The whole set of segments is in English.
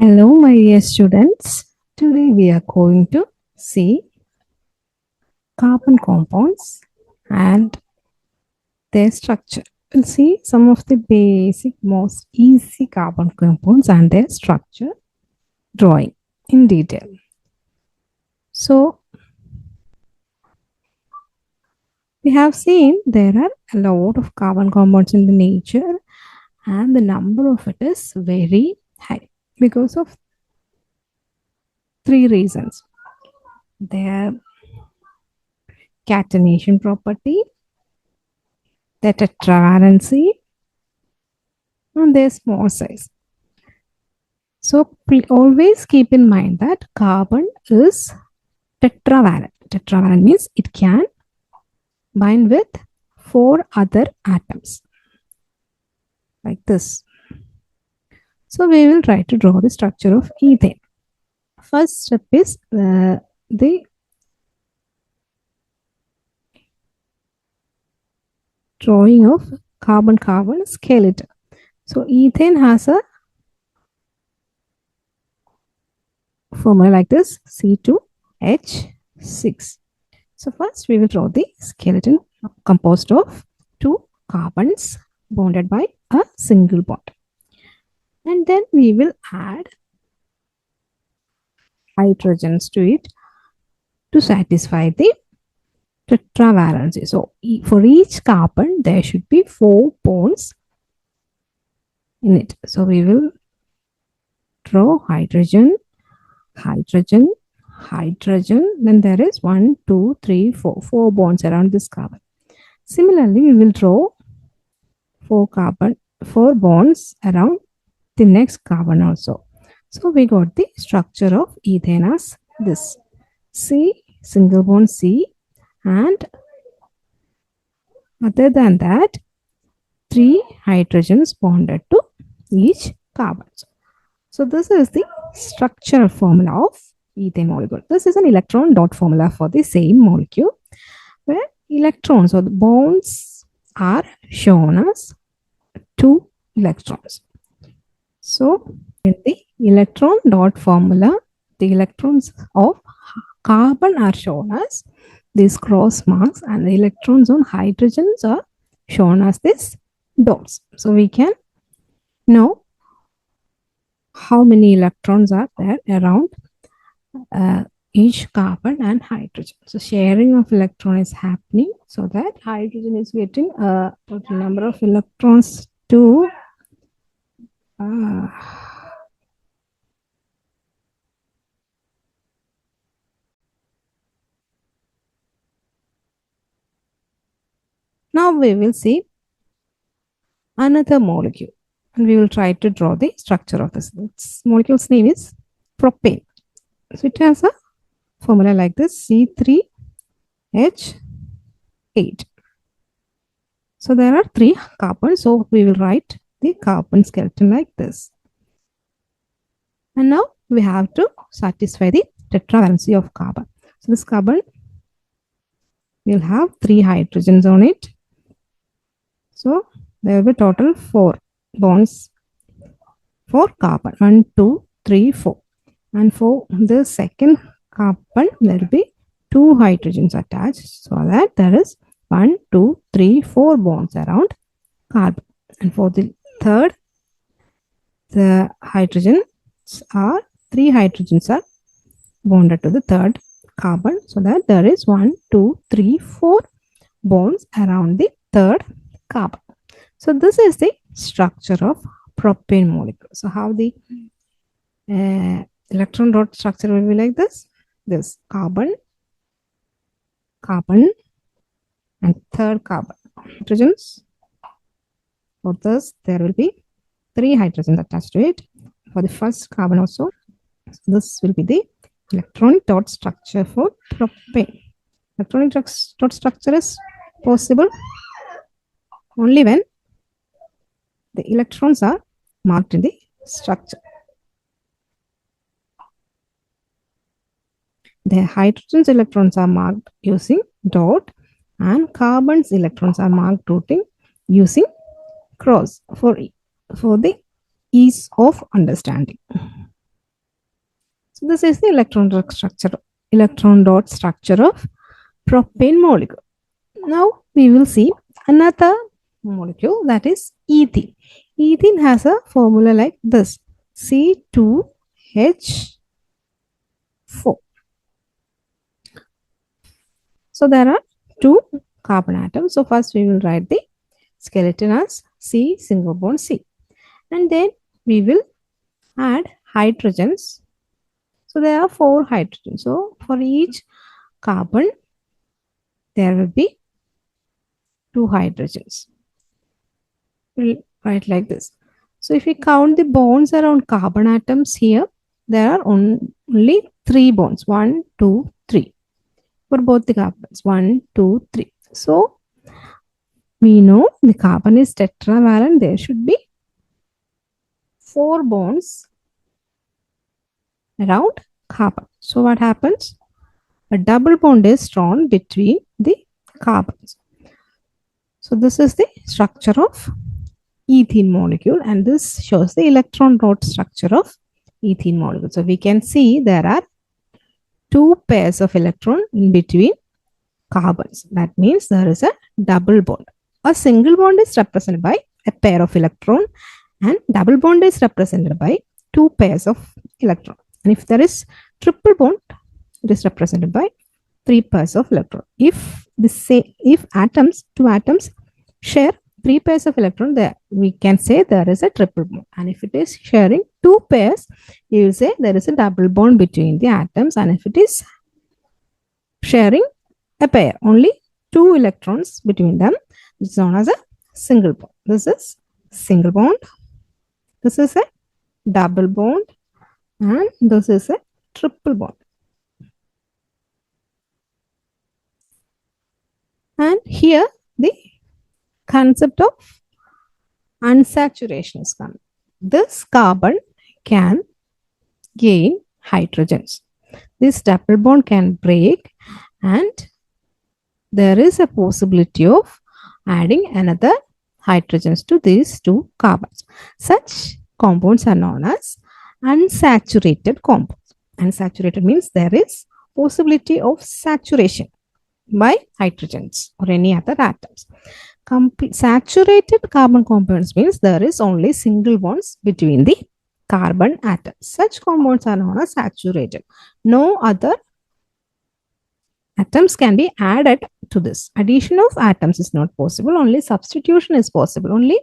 Hello, my dear students. Today we are going to see carbon compounds and their structure. We'll see some of the basic, most easy carbon compounds and their structure drawing in detail. So, we have seen there are a lot of carbon compounds in the nature, and the number of it is very high because of three reasons: their catenation property, their tetravalency, and their small size. So always keep in mind that carbon is tetravalent. Tetravalent means it can bind with four other atoms like this. So we will try to draw the structure of ethane. First step is the drawing of carbon-carbon skeleton. So ethane has a formula like this: C2H6. So first we will draw the skeleton composed of two carbons bonded by a single bond. And then we will add hydrogens to it to satisfy the tetravalency. So for each carbon, there should be 4 bonds in it. So we will draw hydrogen, hydrogen, hydrogen. Then there is 1, 2, 3, 4. 4 bonds around this carbon. Similarly, we will draw 4 bonds around the next carbon also. So we got the structure of ethane as this: C, single bond C, and other than that, 3 hydrogens bonded to each carbon. So this is the structural formula of ethane molecule. This is an electron dot formula for the same molecule, where electrons or the bonds are shown as 2 electrons. So in the electron dot formula, the electrons of carbon are shown as these cross marks, and the electrons on hydrogens are shown as these dots. So we can know how many electrons are there around each carbon and hydrogen. So sharing of electron is happening, so that hydrogen is getting a total number of electrons to now we will see another molecule, and we will try to draw the structure of this. This molecule's name is propane. So it has a formula like this: C3H8. So there are 3 carbons. So we will write the carbon skeleton like this. And now we have to satisfy the tetravalency of carbon. So this carbon will have 3 hydrogens on it. So there will be total 4 bonds for carbon: 1, 2, 3, 4. And for the second carbon, there will be 2 hydrogens attached, so that there is 1, 2, 3, 4 bonds around carbon. And for the third, the hydrogens are 3 hydrogens are bonded to the third carbon, so that there is 1, 2, 3, 4 bonds around the third carbon. So this is the structure of propane molecule. So how the electron dot structure will be like this: carbon, carbon, and third carbon. Hydrogens. For this, there will be 3 hydrogens attached to it. For the first carbon also, so this will be the electronic dot structure for propane. Electronic dot structure is possible only when the electrons are marked in the structure. The hydrogen's electrons are marked using dot, and carbon's electrons are marked using cross for the ease of understanding. So this is the electron dot structure of propane molecule. Now we will see another molecule, that is ethene. Ethene has a formula like this: C2H4. So there are two carbon atoms. So first we will write the skeleton as C single bond C, and then we will add hydrogens. So there are 4 hydrogens. So for each carbon there will be 2 hydrogens. We'll write like this. So if we count the bonds around carbon atoms here, there are only 3 bonds. 1, 2, 3 for both the carbons. 1, 2, 3. So we know the carbon is tetravalent. There should be 4 bonds around carbon. So what happens? A double bond is drawn between the carbons. So this is the structure of ethene molecule, and this shows the electron dot structure of ethene molecule. So we can see there are 2 pairs of electron in between carbons. That means there is a double bond. A single bond is represented by a pair of electron, and double bond is represented by 2 pairs of electron. And if there is triple bond, it is represented by 3 pairs of electron. If two atoms share 3 pairs of electron, there we can say there is a triple bond. And if it is sharing 2 pairs, you will say there is a double bond between the atoms. And if it is sharing a pair, only 2 electrons between them, it's known as a single bond. This is single bond. This is a double bond, and this is a triple bond. And here the concept of unsaturation is coming. This carbon can gain hydrogens. This double bond can break, and there is a possibility of adding another hydrogens to these 2 carbons. Such compounds are known as unsaturated compounds. Unsaturated means there is possibility of saturation by hydrogens or any other atoms. Saturated carbon compounds means there is only single bonds between the carbon atoms. Such compounds are known as saturated. No other atoms can be added to this. Addition of atoms is not possible. Only substitution is possible. Only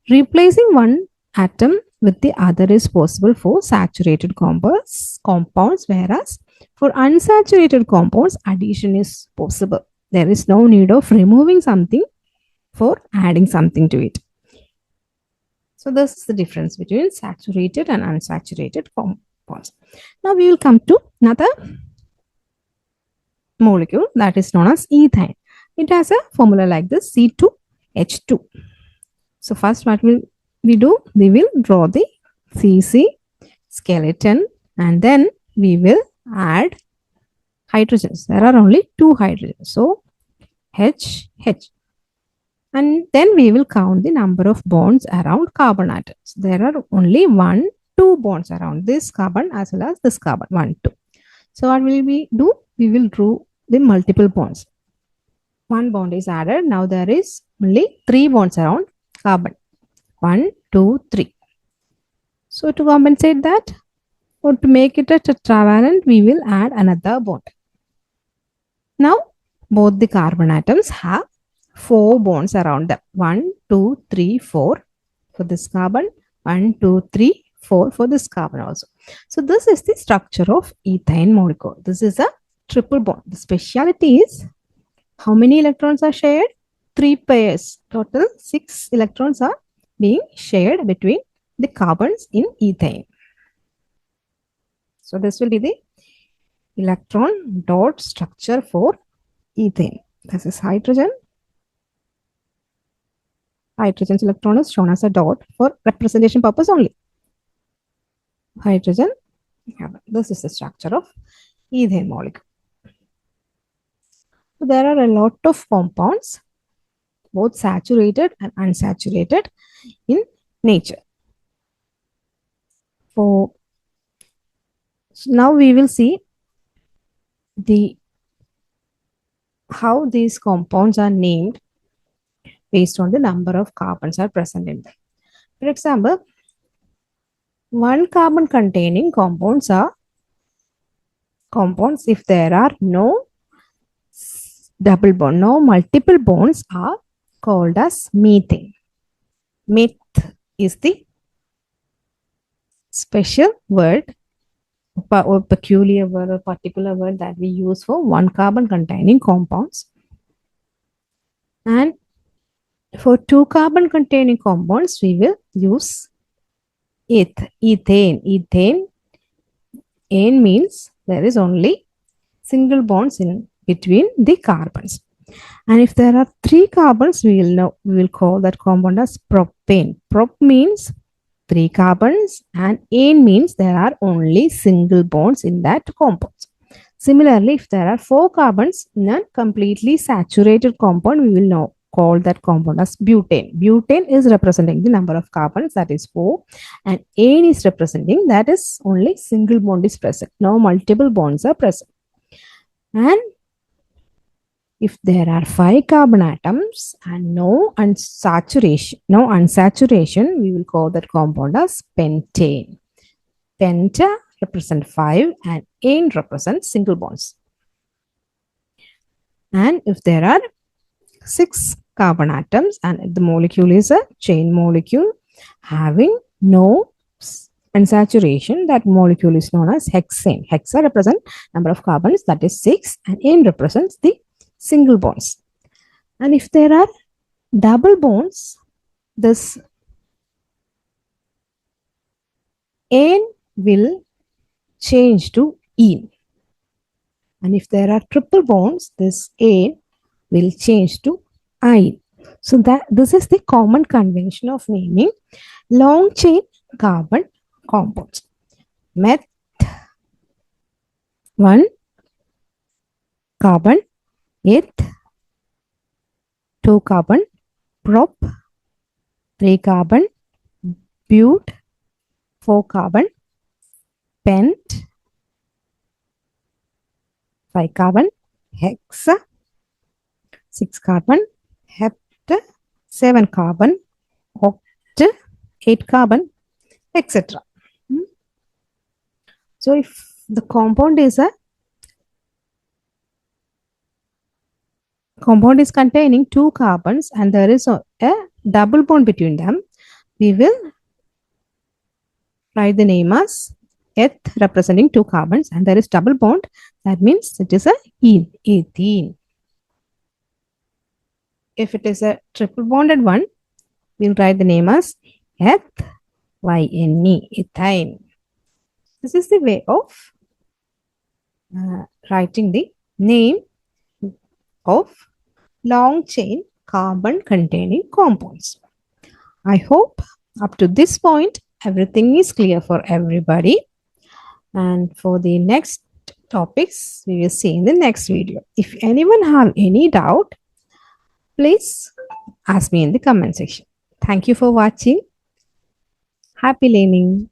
replacing one atom with the other is possible for saturated compounds, whereas for unsaturated compounds, addition is possible. There is no need of removing something for adding something to it. So this is the difference between saturated and unsaturated compounds. Now we will come to another molecule that is known as ethane. It has a formula like this: C2H2. So first what will we do? We will draw the CC skeleton, and then we will add hydrogens. There are only 2 hydrogens. So H. And then we will count the number of bonds around carbon atoms. There are only 1, 2 bonds around this carbon as well as this carbon. 1, 2. So what will we do? We will draw the multiple bonds. 1 bond is added. Now there is only 3 bonds around carbon. 1, 2, 3. So to compensate that, or to make it a tetravalent, we will add another bond. Now both the carbon atoms have 4 bonds around them. 1, 2, 3, 4 for this carbon. 1, 2, 3, 4 for this carbon also. So this is the structure of ethane molecule. This is a triple bond. The speciality is how many electrons are shared? 3 pairs. Total 6 electrons are being shared between the carbons in ethane. So this will be the electron dot structure for ethane. This is hydrogen. Hydrogen's electron is shown as a dot for representation purpose only. Hydrogen. This is the structure of ethane molecule. So there are a lot of compounds, both saturated and unsaturated, in nature. For So now we will see the how these compounds are named based on the number of carbons are present in them. For example, one carbon containing compounds are compounds if there are no double bond, no multiple bonds are called as methane. Meth is the special word or peculiar word or particular word that we use for one carbon containing compounds. And for two carbon containing compounds, we will use ethane. Ane means there is only single bonds in between the carbons. And if there are three carbons, we will call that compound as propane. Prop means three carbons and ane means there are only single bonds in that compound. Similarly, if there are four carbons in a completely saturated compound, we will now call that compound as butane. Butane is representing the number of carbons, that is 4, and ane is representing that is only single bond is present. No multiple bonds are present. And if there are 5 carbon atoms and no unsaturation, we will call that compound as pentane. Penta represent 5 and ane represents single bonds. And if there are 6 carbon atoms and the molecule is a chain molecule having no unsaturation, that molecule is known as hexane. Hexa represent number of carbons, that is 6, and ane represents the single bonds. And if there are double bonds, this ane will change to ene. And if there are triple bonds, this ane will change to ine. So that this is the common convention of naming long chain carbon compounds. Meth, 1 carbon, eth, 2 carbon, prop, 3 carbon, but, 4 carbon, pent, 5 carbon, hexa, 6 carbon, hept, 7 carbon, oct, 8 carbon, etc. So if the compound is containing 2 carbons and there is a double bond between them, we will write the name as eth representing 2 carbons and there is double bond, that means it is a ethene. If it is a triple bonded one, we'll write the name as eth, yne, ethine. This is the way of writing the name of long chain carbon containing compounds. I hope up to this point everything is clear for everybody, and for the next topics we will see in the next video. If anyone have any doubt, please ask me in the comment section. Thank you for watching. Happy learning.